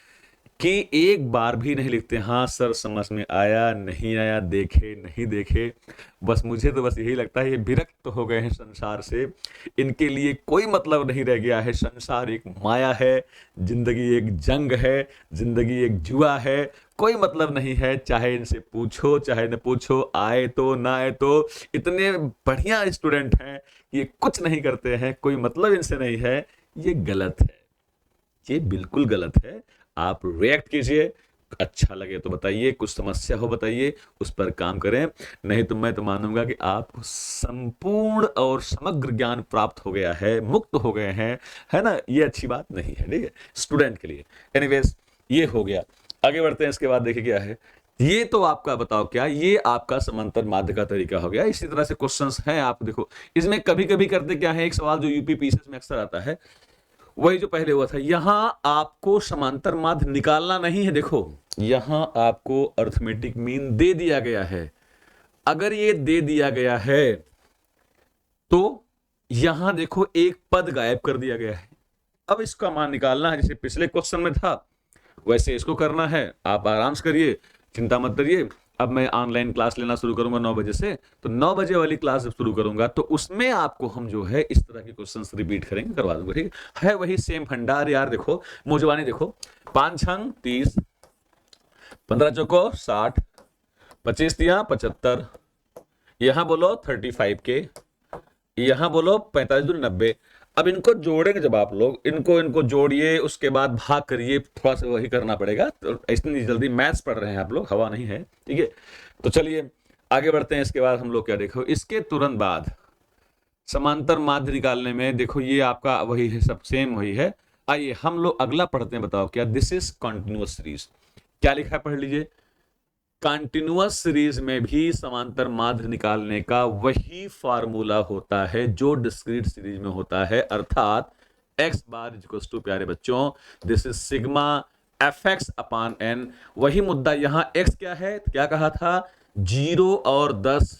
कि एक बार भी नहीं लिखते हाँ सर समझ में आया नहीं आया, देखे नहीं देखे। बस मुझे तो बस यही लगता है ये विरक्त तो हो गए हैं संसार से, इनके लिए कोई मतलब नहीं रह गया है, संसार एक माया है, जिंदगी एक जंग है, जिंदगी एक जुआ है, कोई मतलब नहीं है, चाहे इनसे पूछो चाहे न पूछो, आए तो ना आए तो। इतने बढ़िया स्टूडेंट हैं, ये कुछ नहीं करते हैं, कोई मतलब इनसे नहीं है। ये गलत है, ये बिल्कुल गलत है। आप रिएक्ट कीजिए, अच्छा लगे तो बताइए, कुछ समस्या हो बताइए, उस पर काम करें, नहीं तो मैं तो मानूंगा कि आपको संपूर्ण और समग्र ज्ञान प्राप्त हो गया है, मुक्त हो गए हैं, है ना। ये अच्छी बात नहीं है, ठीक है, स्टूडेंट के लिए। एनीवेज ये हो गया, आगे बढ़ते हैं। इसके बाद देखिए क्या है, ये तो आपका बताओ क्या, ये आपका समांतर माध्य का तरीका हो गया। इसी तरह से क्वेश्चंस हैं, आप देखो इसमें कभी कभी करते क्या है, एक सवाल जो यूपी पीसीएस में अक्सर आता है, वही जो पहले हुआ था, यहां आपको समांतर माध्य निकालना नहीं है। देखो यहां आपको अर्थमेटिक मीन दे दिया गया है, अगर ये दे दिया गया है तो यहां देखो एक पद गायब कर दिया गया है। अब इसका मान निकालना है, जैसे पिछले क्वेश्चन में था वैसे इसको करना है। आप आराम से करिए, चिंता मत करिए। अब मैं ऑनलाइन क्लास लेना शुरू करूंगा 9 बजे से, तो 9 बजे वाली क्लास जब शुरू करूंगा तो उसमें आपको हम जो है इस तरह के क्वेश्चंस रिपीट करेंगे, करवा दूंगा, ठीक है वही सेम फंडार यार। देखो मुजवानी देखो, 5 छंग 30, 15 चौको 60, 25 तिया 75, यहां बोलो 35 के, यहां बोलो 45 दूनी 90। अब इनको जोड़ेंगे जब आप लोग, इनको जोड़िए, उसके बाद भाग करिए, थोड़ा सा वही करना पड़ेगा। तो इतनी जल्दी मैथ्स पढ़ रहे हैं आप लोग, हवा नहीं है, ठीक है। तो चलिए आगे बढ़ते हैं। इसके बाद हम लोग क्या देखो, इसके तुरंत बाद समांतर माध्य निकालने में देखो ये आपका वही है, सब सेम वही है। आइए हम लोग अगला पढ़ते हैं, बताओ क्या, दिस इज कॉन्टिन्यूअस सीरीज। क्या लिखा है पढ़ लीजिए, कंटिन्यूअस सीरीज में भी समांतर माध्य निकालने का वही फार्मूला होता है जो डिस्क्रीट सीरीज में होता है, अर्थात x बार इक्वल्स टू, प्यारे बच्चों, this is sigma F X upon N. वही मुद्दा यहां x क्या है, क्या कहा था, 0 और 10,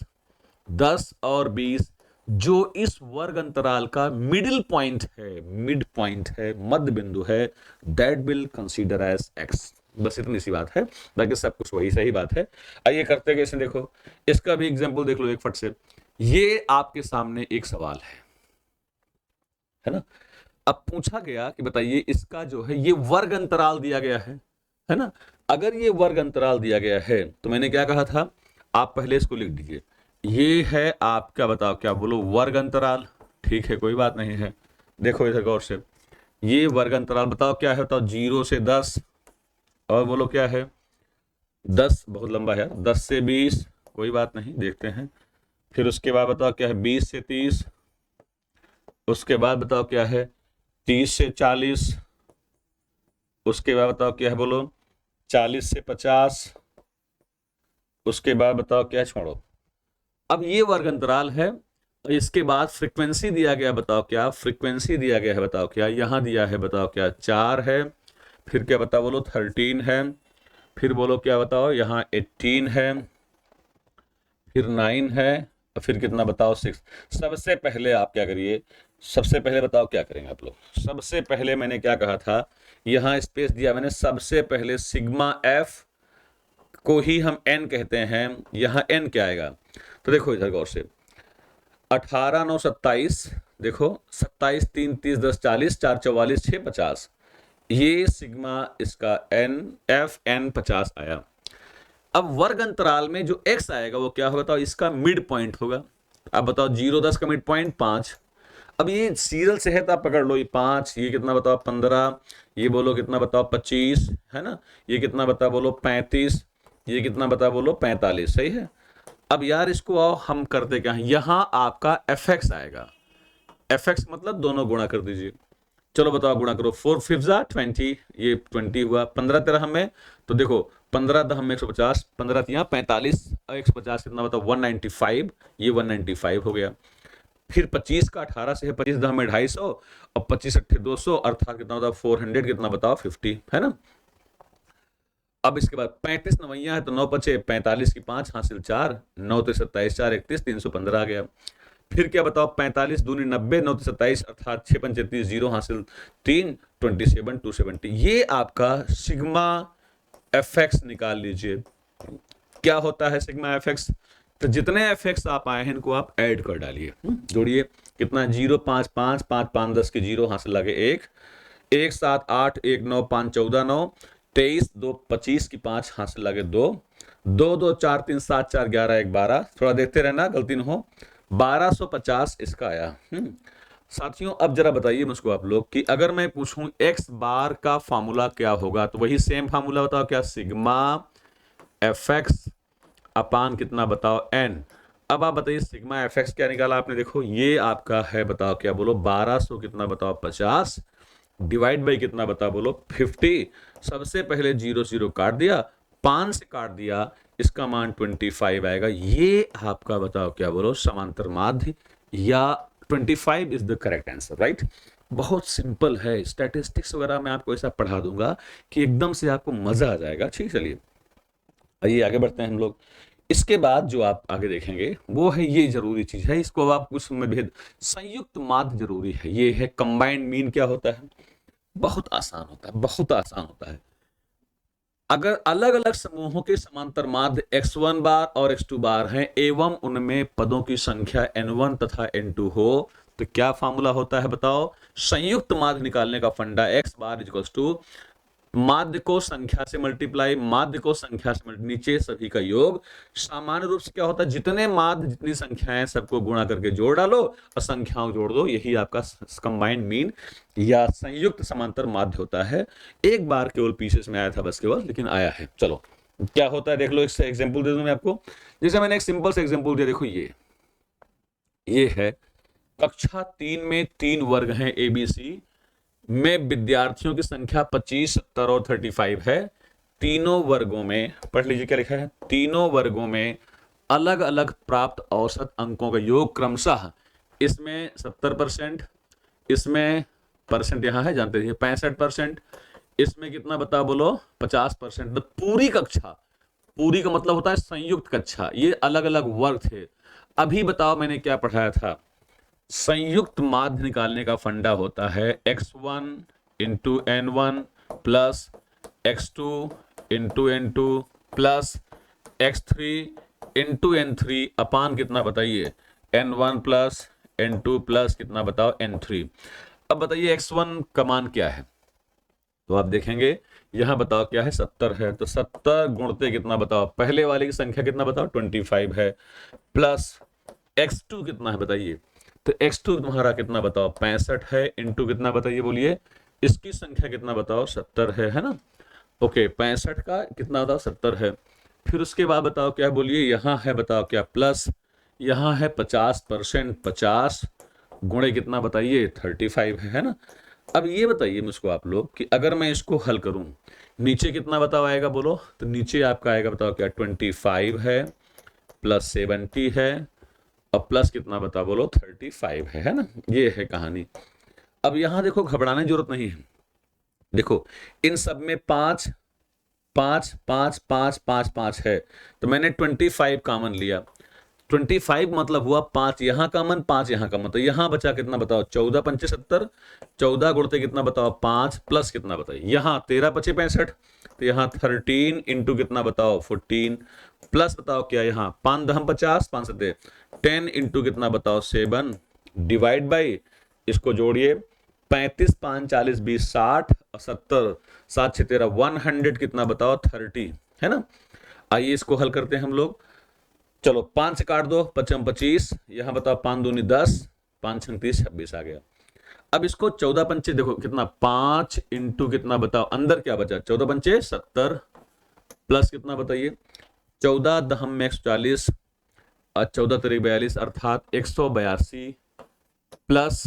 10 और 20, जो इस वर्ग अंतराल का मिडिल पॉइंट है, मिड पॉइंट है, मध्य बिंदु है, that will consider as x। बस इतनी सी बात है, बाकी सब कुछ वही सही बात है। आइए करते कैसे, देखो इसका भी एग्जांपल देख लो एक फट से। ये आपके सामने एक सवाल है ना। अब पूछा गया कि बताइए इसका जो है ये वर्ग अंतराल दिया गया है ना। अगर ये वर्ग अंतराल दिया गया है तो मैंने क्या कहा था, आप पहले इसको लिख दीजिए, ये है आपका बताओ क्या, बोलो वर्ग अंतराल, ठीक है कोई बात नहीं है। देखो इधर गौर से, ये वर्ग अंतराल बताओ क्या है, बताओ 0 से 10, और बोलो क्या है 10, बहुत लंबा है, 10 से 20 कोई बात नहीं, देखते हैं। फिर उसके बाद बताओ क्या है 20 से 30, उसके बाद बताओ क्या है 30 से 40, उसके बाद बताओ क्या है, बोलो 40 से 50, उसके बाद बताओ क्या है, छोड़ो। अब ये वर्ग अंतराल है, इसके बाद फ्रीक्वेंसी दिया गया, बताओ क्या फ्रीक्वेंसी दिया गया है, बताओ क्या यहां दिया है, बताओ क्या 4 है, फिर क्या बताओ बोलो 13 है, फिर बोलो क्या बताओ यहाँ 18 है, फिर 9 है, और फिर कितना बताओ 6। सबसे पहले आप क्या करिए, सबसे पहले बताओ क्या करेंगे आप लोग, सबसे पहले मैंने क्या कहा था, यहाँ स्पेस दिया मैंने, सबसे पहले सिग्मा एफ को ही हम एन कहते हैं, यहाँ एन क्या आएगा, तो देखो इधर गौर से, 18 9 27, देखो 27 3 30 10 40, 4 44 6 50, ये सिग्मा इसका n f n 50 आया। अब वर्ग अंतराल में जो x आएगा वो क्या होगा बताओ, इसका मिड पॉइंट होगा। अब बताओ 0 10 का मिड पॉइंट 5। अब ये सीरियल से है तो आप पकड़ लो, ये 5, ये कितना बताओ 15, ये बोलो कितना बताओ 25, है ना, ये कितना बताओ बोलो 35, ये कितना बताओ बोलो 45, सही है। अब यार इसको आओ हम करते क्या है, यहां आपका fx आएगा, fx मतलब दोनों गुणा कर दीजिए। चलो बताओ गुणा करो, 4 5 20, ये 20 हुआ, 15 13 में, तो देखो 15 10 में 150, 15 यहाँ 45, 150 कितना बताओ 195, ये 195 हो गया। फिर 25 का 18 से है, 25 10 में 250 और 25 8 200, अर्थात कितना बताओ 400, कितना बताओ 50, है ना। अब इसके बाद 35 नवैया है तो 9 बचे 45 की 5 हासिल 4, 9 तो 27 4 31 315 आ गया। फिर क्या बताओ 45 दूनी 90, 9 तो 27 अर्थात 6 पंचे 30, 0 हासिल 3, 27 270, ये आपका सिग्मा fx निकाल लीजिए। क्या होता है सिग्मा fx, तो जितने fx आप आए हैं इनको आप ऐड कर डालिए, जोड़िए कितना 0 5 5 5 5 10 के 0 हासिल लगे 1, 1 7 8 1 9 5 14 9, 23 2 25 की 5 हासिल लगे 2, 2 2 4 3 7 4 11 1 12, थोड़ा देखते रहना गलती न हो, 1250 इसका आया। साथियों अब जरा बताइए मुझको आप लोग कि अगर मैं पूछूं x बार का फार्मूला क्या होगा, तो वही सेम फार्मूला बताओ क्या, सिग्मा fx अपान कितना बताओ n। अब आप बताइए सिग्मा fx क्या निकाला आपने, देखो ये आपका है बताओ क्या बोलो 1200 कितना बताओ 50 डिवाइड बाई कितना बताओ बोलो 50। सबसे पहले 0 0 काट दिया, 5 से काट दिया, इसका मान 25 आएगा। ये आपका बताओ क्या बोलो समांतर माध्य, या 25 is the correct answer, right. बहुत सिंपल है, स्टैटिस्टिक्स वगैरह मैं आपको ऐसा पढ़ा दूंगा कि एकदम से आपको मजा आ जाएगा। ठीक, चलिए आइए आगे बढ़ते हैं हम लोग। इसके बाद जो आप आगे देखेंगे वो है, ये जरूरी चीज है, इसको आप कुछ में भेद, संयुक्त माध्य जरूरी है। ये है कंबाइंड मीन, क्या होता है, बहुत आसान होता है, बहुत आसान होता है। अगर अलग अलग समूहों के समांतर माध्य x1 बार और x2 बार हैं एवं उनमें पदों की संख्या n1 तथा n2 हो, तो क्या फार्मूला होता है बताओ, संयुक्त माध्य निकालने का फंडा x बार इक्वल्स टू माध्य को संख्या से मल्टीप्लाई, माध्य को संख्या से नीचे सभी का योग। सामान्य रूप से क्या होता है, जितने माध्य जितनी संख्याएं सबको गुणा करके जोड़ डालो और संख्याओं जोड़ दो, यही आपका कंबाइंड मीन या संयुक्त समांतर माध्य होता है। एक बार केवल पीसेस में आया था बस केवल, लेकिन आया है। चलो क्या होता है देख लो, इससे एग्जाम्पल दे दूं मैं आपको। जैसे मैंने एक सिंपल से एग्जाम्पल दिया, देखो ये है कक्षा 3 में 3 वर्ग हैं ABC में विद्यार्थियों की संख्या 25 70 और 35 है। तीनों वर्गों में, पढ़ लीजिए क्या लिखा है, तीनों वर्गों में अलग अलग प्राप्त औसत अंकों का योग क्रमशः, इसमें 70%, इसमें परसेंट यहां है जानते हैं 65%, इसमें कितना बता बोलो 50%। पूरी कक्षा, पूरी का मतलब होता है संयुक्त कक्षा, ये अलग अलग वर्ग थे। अभी बताओ मैंने क्या पढ़ाया था, संयुक्त माध्य निकालने का फंडा होता है x1 into n1 plus x2 into n2 plus x3 into n3 अपान कितना बताइए n1 प्लस n2 प्लस कितना बताओ n3। अब बताइए x1 का मान क्या है, तो आप देखेंगे यहां बताओ क्या है 70 है, तो 70 गुणते कितना बताओ, पहले वाले की संख्या कितना बताओ 25 है, प्लस x2 कितना है बताइए, तो x2 तुम्हारा कितना बताओ 65 है, इंटू कितना बताइए बोलिए, इसकी संख्या कितना बताओ 70 है ना। ओके 65 का कितना बताओ 70 है। फिर उसके बाद बताओ क्या बोलिए, यहाँ है बताओ क्या प्लस, यहाँ है 50%, 50 गुणे कितना बताइए 35 है ना। अब ये बताइए मुझको आप लोग कि अगर मैं इसको हल करूं, नीचे कितना बताओ आएगा बोलो, तो नीचे आपका आएगा बताओ क्या 25 है प्लस 70 है और प्लस कितना बता बोलो 35 है ना। ये है कहानी। अब यहां देखो घबराने की जरूरत नहीं है, देखो इन सब में 5 5 5 5 5 5 है, तो मैंने 25 कॉमन लिया, 25 मतलब हुआ 5 यहाँ कॉमन, 5 यहाँ कॉमन, तो यहाँ बचा कितना बताओ, 14 पंचे 70, 14 गुणते कितना बताओ 5, प्लस कितना बताइए, यहाँ 13 पचे 65, तो यहाँ 13 इंटू कितना बताओ 14, प्लस बताओ क्या यहाँ 5 दहम 50, 5 सत्ते 10 इंटू कितना बताओ 7, डिवाइड बाई, इसको जोड़िए 35 5 40 20 60 और 70 7 6 13 100 कितना बताओ 30, है ना। आइए इसको हल करते हैं हम लोग। चलो 5 से काट दो, 55 25, यहां बताओ 5 दूनी 10, 5 छंग 30 26 आ गया। अब इसको 14 पंचे देखो कितना 5 इंटू कितना बताओ, अंदर क्या बचा 14 पंचे 70, प्लस कितना बताइए 14 दहम में 140 और 14 तरीक 42 अर्थात 182, प्लस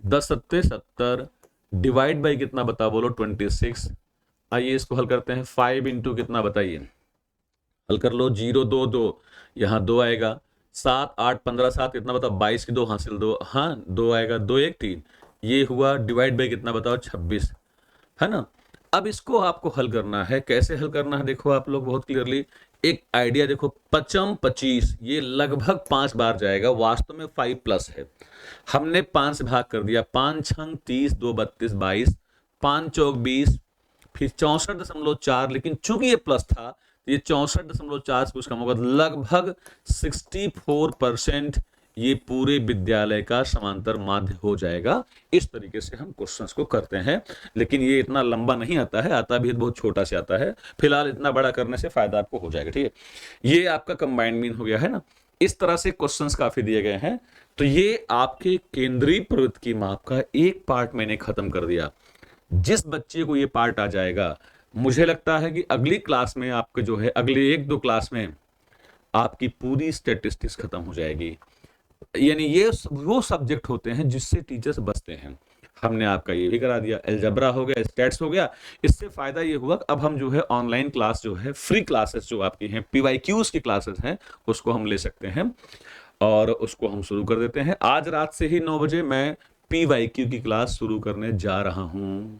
10 सत्ते 70, डिवाइड बाई कितना बताओ बोलो 26। आइए इसको हल करते हैं। 5 इंटू कितना बताइए, हल कर लो 0 2 2, यहाँ 2 आएगा, 7 8 15 7 कितना बताओ 22 की 2 हासिल 2, हाँ 2 आएगा, 2 1 3, ये हुआ, डिवाइड बाई कितना बताओ 26, है ना। अब इसको आपको हल करना है, कैसे हल करना है देखो आप लोग बहुत क्लियरली, एक आइडिया देखो 55 25, ये लगभग 5 बार जाएगा, वास्तव में 5 प्लस है, हमने 5 से भाग कर दिया, 5 छंग 30 2 32 22, 5 चौक 20, फिर 64.4, लेकिन चूंकि ये प्लस था ये 64.4 से कुछ कम होगा, लगभग 64% ये पूरे विद्यालय का समांतर माध्य हो जाएगा। इस तरीके से हम क्वेश्चंस को करते हैं, लेकिन ये इतना लंबा नहीं आता है, आता भी बहुत छोटा से आता है, फिलहाल इतना बड़ा करने से फायदा आपको हो जाएगा, ठीक है। ये आपका कंबाइंड मीन हो गया है ना। इस तरह से क्वेश्चंस काफी दिए गए हैं, तो ये आपके केंद्रीय प्रवृत्ति की माप का एक पार्ट मैंने खत्म कर दिया। जिस बच्चे को ये पार्ट आ जाएगा, मुझे लगता है कि अगली क्लास में आपके जो है अगले 1-2 क्लास में आपकी पूरी स्टैटिस्टिक्स खत्म हो जाएगी। यानी ये वो सब्जेक्ट होते हैं जिससे टीचर्स बचते हैं। हमने आपका ये भी करा दिया, अलजेब्रा हो गया, स्टैट्स हो गया। इससे फायदा ये हुआ कि अब हम जो है ऑनलाइन क्लास जो है, फ्री क्लासेस जो आपकी हैं, PYQs की क्लासेस हैं, उसको हम ले सकते हैं और उसको हम शुरू कर देते हैं। आज रात से ही 9 बजे मैं PYQ की क्लास शुरू करने जा रहा हूं।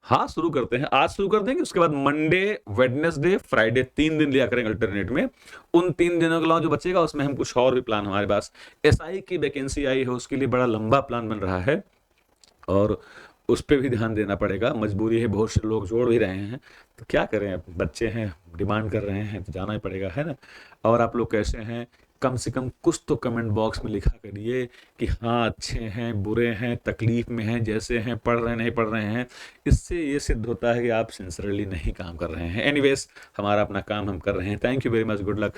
हाँ शुरू करते हैं, आज शुरू कर देंगे, उसके बाद मंडे वेडनेसडे फ्राइडे 3 दिन लिया करेंगे अल्टरनेट में। उन 3 दिनों के अलावा जो बचेगा उसमें हम कुछ और भी प्लान, हमारे पास SI की वैकेंसी आई है, उसके लिए बड़ा लंबा प्लान बन रहा है और उस पर भी ध्यान देना पड़ेगा, मजबूरी है, बहुत से लोग जोड़ भी रहे हैं, तो क्या करें, बच्चे हैं डिमांड कर रहे हैं तो जाना ही पड़ेगा, है ना। और आप लोग कैसे हैं, कम से कम कुछ तो कमेंट बॉक्स में लिखा करिए कि हाँ अच्छे हैं, बुरे हैं, तकलीफ में हैं, जैसे हैं, पढ़ रहे हैं नहीं पढ़ रहे हैं। इससे ये सिद्ध होता है कि आप सिंसियरली नहीं काम कर रहे हैं। एनीवेज, हमारा अपना काम हम कर रहे हैं। Thank you very much, good luck.